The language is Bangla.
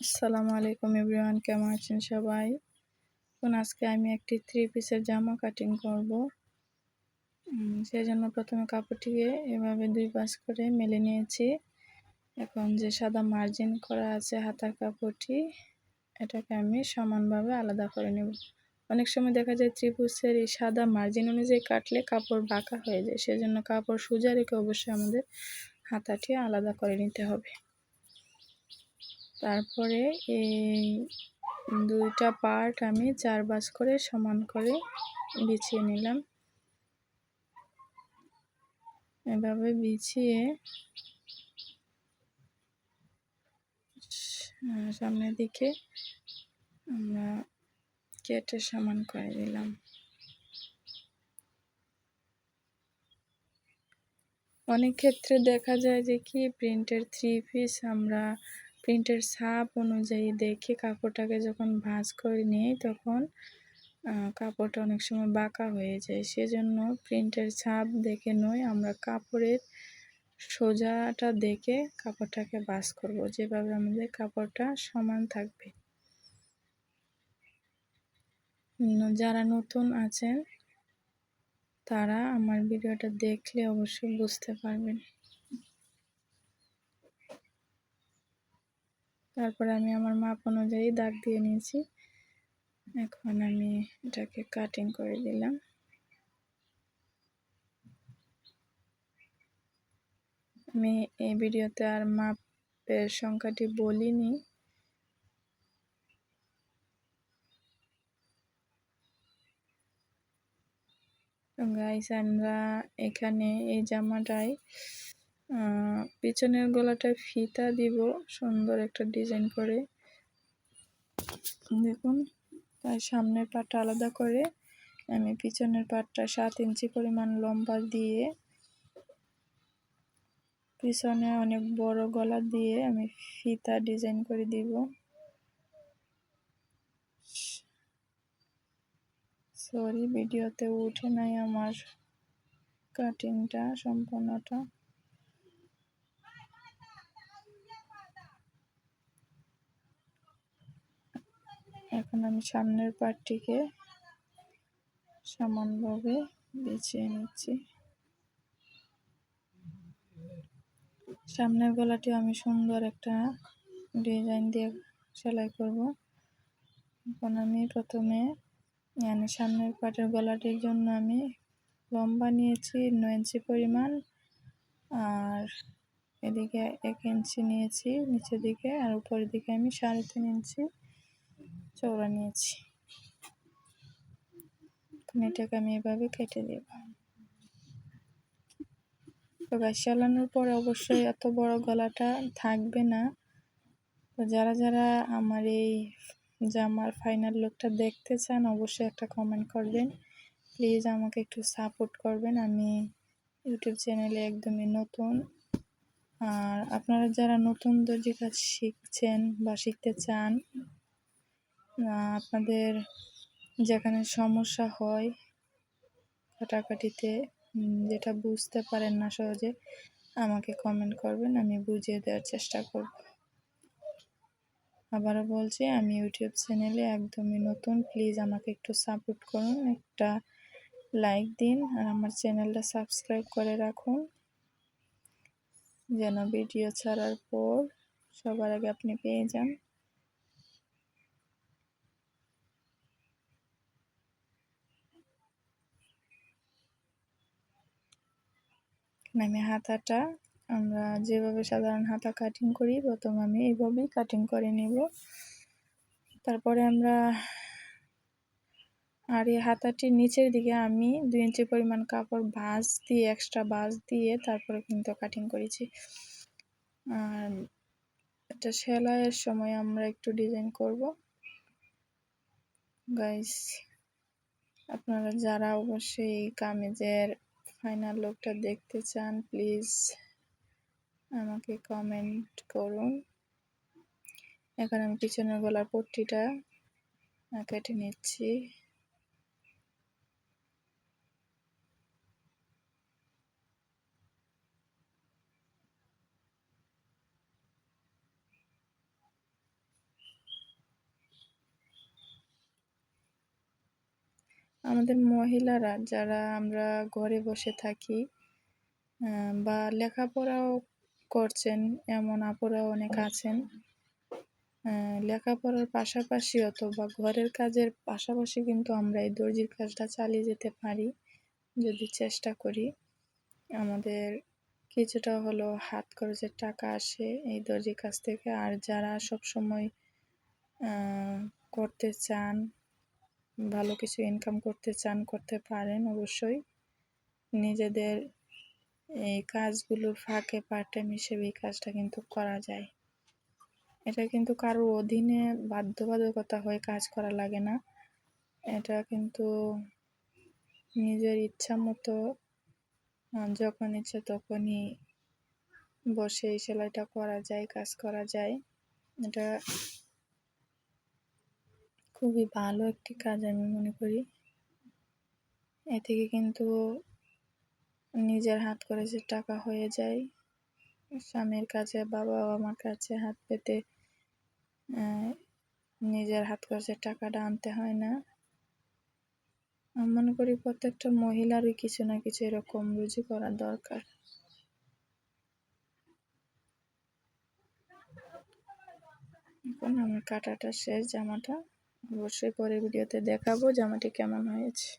আসসালামু আলাইকুম এভরিওয়ান, কেমন আছেন সবাই? এখন আজকে আমি একটি 3 পিসের জামা কাটিং করব। সেজন্য প্রথমে কাপড়টিকে এভাবে 2 পাশ করে মেলে নিয়েছি। এখন যে সাদা মার্জিন করা আছে হাতার কাপড়টি, এটাকে আমি সমানভাবে আলাদা করে নেব। অনেক সময় দেখা যায় ত্রিভুজের এই সাদা মার্জিন অনুযায়ী কাটলে কাপড় বাঁকা হয়ে যায়, সেজন্য কাপড় সোজা রেখে অবশ্যই আমাদের হাতাটি আলাদা করে নিতে হবে। তারপরে এই 2টা পার্ট আমি 4 ভাঁজ করে সমান করে বিছিয়ে নিলাম। এভাবে বিছিয়ে সামনের দিকে আমরা কেটে সমান করে দিলাম। অনেক ক্ষেত্রে দেখা যায় যে কি প্রিন্টের 3 পিস আমরা প্রিন্টের ছাপ অনুযায়ী দেখে কাপড়টাকে যখন ভাঁজ করে নিই তখন কাপড়টা অনেক সময় বাঁকা হয়ে যায়। সেজন্য প্রিন্টের ছাপ দেখে নয়, আমরা কাপড়ের সোজাটা দেখে কাপড়টাকে ভাঁজ করব, যেভাবে আমাদের কাপড়টা সমান থাকবে। যারা নতুন আছেন তারা আমার ভিডিওটা দেখলে অবশ্যই বুঝতে পারবেন। তারপরে আমি আমার মাপ অনুযায়ী দাগ দিয়ে নিয়েছি। এখন আমি এটাকে কাটিং করে দিলাম। আমি এই ভিডিওতে আর মাপের সংখ্যাটি বলিনি। গাইস, আমরা এখানে এই জামাটায় পিছনের গলাটায় ফিতা দিব সুন্দর একটা ডিজাইন করে, দেখুন। তাই সামনের পাটটা আলাদা করে আমি পিছনের পাটটা 7 ইঞ্চি পরিমাণ লম্বা দিয়ে পিছনে অনেক বড় গলা দিয়ে আমি ফিতা ডিজাইন করে দিব। সরি, ভিডিওতে উঠে নাই আমার কাটিংটা সম্পূর্ণটা। এখন আমি সামনের পাটটিকে সমানভাবে বিছিয়ে নিচ্ছি। সামনের গলাটি আমি সুন্দর একটা ডিজাইন দিয়ে সেলাই করব। এখন আমি প্রথমে সামনের পাটের গলাটির জন্য আমি লম্বা নিয়েছি 9 ইঞ্চি পরিমাণ, আর এদিকে 1 ইঞ্চি নিয়েছি নিচের দিকে, আর উপরের দিকে আমি 3.5 ইঞ্চি চওড়া নিয়েছি। এখন এটাকে আমি এভাবে কেটে দেব। তো গাছ চালানোর পরে অবশ্যই এত বড় গলাটা থাকবে না। তো যারা যারা আমার এই জামার ফাইনাল লুকটা দেখতে চান অবশ্যই একটা কমেন্ট করবেন। প্লিজ আমাকে একটু সাপোর্ট করবেন। আমি ইউটিউব চ্যানেলে একদমই নতুন। আর আপনারা যারা নতুন দর্জি কাজ শিখছেন বা শিখতে চান, আপনাদের যেখানে সমস্যা হয় কাটাকাটিতে, যেটা বুঝতে পারেন না সহজে, আমাকে কমেন্ট করবেন, আমি বুঝিয়ে দেওয়ার চেষ্টা করব। আবারও বলছি, আমি ইউটিউব চ্যানেলে একদমই নতুন। প্লিজ আমাকে একটু সাপোর্ট করুন, একটা লাইক দিন আর আমার চ্যানেলটা সাবস্ক্রাইব করে রাখুন, যেন ভিডিও ছাড়ার পর সবার আগে আপনি পেয়ে যান। আমি হাতাটা আমরা যেভাবে সাধারণ হাতা কাটিং করি প্রথমে আমি এইভাবেই কাটিং করে নেব। তারপরে আমরা আর এই হাতাটির নিচের দিকে আমি 2 ইঞ্চি পরিমাণ কাপড় ভাঁজ দিয়ে এক্সট্রা ভাঁজ দিয়ে তারপরে কিন্তু কাটিং করেছি। আর এটা সেলাইয়ের সময় আমরা একটু ডিজাইন করব। গাইস, আপনারা যারা অবশ্যই এই কামিজের ফাইনাল লুকটা দেখতে চান প্লিজ আমাকে কমেন্ট করুন। এখন আমি পিছনের গলার পট্টিটা কেটে নিচ্ছি। আমাদের মহিলারা যারা আমরা ঘরে বসে থাকি বা লেখাপড়াও করছেন এমন আপুরাও অনেক আছেন। লেখাপড়ার পাশাপাশি অথবা ঘরের কাজের পাশাপাশি কিন্তু আমরা এই দর্জির কাজটা চালিয়ে যেতে পারি যদি চেষ্টা করি। আমাদের কিছুটা হলেও হাত খরচের টাকা আসে এই দর্জির কাছ থেকে। আর যারা সবসময় করতে চান, ভালো কিছু ইনকাম করতে চান, করতে পারেন অবশ্যই। নিজেদের এই কাজগুলোর ফাঁকে পার্ট টাইম হিসেবে এই কাজটা কিন্তু করা যায়। এটা কিন্তু কারোর অধীনে বাধ্যবাধকতা হয়ে কাজ করা লাগে না। এটা কিন্তু নিজের ইচ্ছা মতো যখন ইচ্ছে তখনই বসে এই সেলাইটা করা যায়, কাজ করা যায়। এটা খুবই ভালো একটি কাজ আমি মনে করি। এ থেকে কিন্তু নিজের হাত খরচের টাকা হয়ে যায়। স্বামীর কাছে বা বাবা মার কাছে হাত পেতে নিজের হাত খরচের টাকাটা আনতে হয় না। আমি মনে করি প্রত্যেকটা মহিলারই কিছু না কিছু এরকম রুজি করা দরকার। এখন আমার কাটাটা শেষ জামাটা। অবশ্যই পরের ভিডিওতে দেখাবো জামাটি কেমন হয়েছে।